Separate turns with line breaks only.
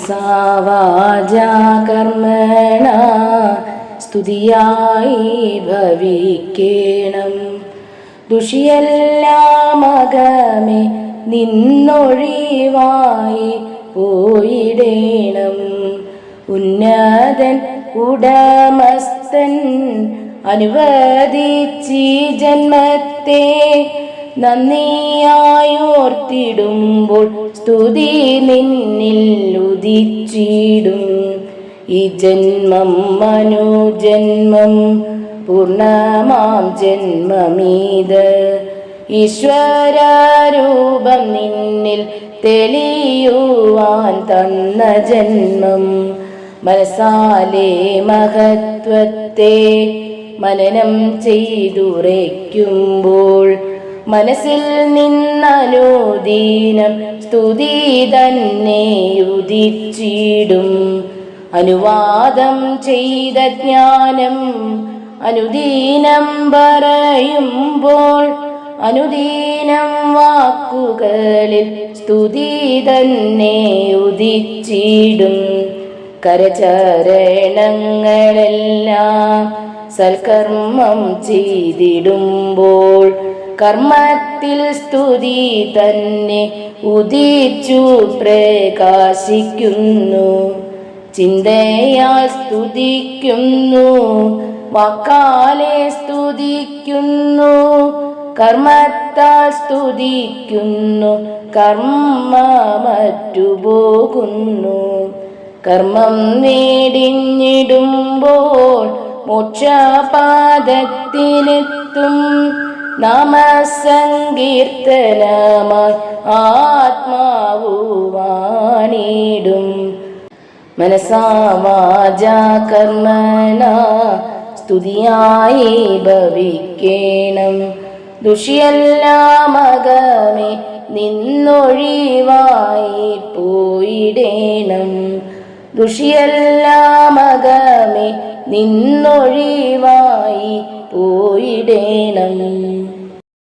മനസാ വാചാ കർമ്മണ സ്തുതിയായി ഭവിക്കേണം. ദുഷിയെല്ലാമകമേ നിന്നൊഴിവായി പോയിടേണം. ഉന്നതൻ ഉടമസ്ഥൻ അനുവദിച്ചീ ജന്മത്തെ നന്ദിയായോർത്തിടുമ്പോൾ സ്തുതി നിന്നിൽ ഉദിച്ചിടും. ഈ ജന്മം മനുജന്മം പൂർണ്ണമാം ജന്മമീത് ഈശ്വരരൂപം നിന്നിൽ തെളിയുവാൻ തന്ന ജന്മം. മനസാലെ മഹത്വത്തെ മനനം ചെയ്തുറയ്ക്കുമ്പോൾ മനസ്സിൽ നിന്നനുദീനം സ്തുതി തന്നെ ഉദിച്ചിടും. അനുവാദം ചെയ്ത ജ്ഞാനം അനുദീനം പറയുമ്പോൾ അനുദീനം വാക്കുകളിൽ സ്തുതി തന്നെ ഉദിച്ചിടും. കരചരണങ്ങളെല്ലാം സൽക്കർമ്മം ചെയ്തിടുമ്പോൾ കർമ്മത്തിൽ സ്തുതി തന്നെ ഉദിച്ചു പ്രകാശിക്കുന്നു. ചിന്തയാൽ സ്തുതിക്കുന്നു, വാക്കാലെ സ്തുതിക്കുന്നു, കർമ്മത്താൽ സ്തുതിക്കുന്നു, കർമ്മമറ്റുപോകുന്നു. കർമ്മം നേടിഞ്ഞിടുമ്പോൾ മോക്ഷപാദത്തിലെത്തും. നാമസങ്കീർത്തനമായി ആത്മാവു വാണിടും. മനസാ വാചാ കർമ്മണ സ്തുതിയായി ഭവിക്കേണം. ദുഷിയെല്ലാമകമേ നിന്നൊഴിവായി പോയിടേണം. ദുഷിയെല്ലാമകമേ നിന്നൊഴിവായി പോയിടേണം.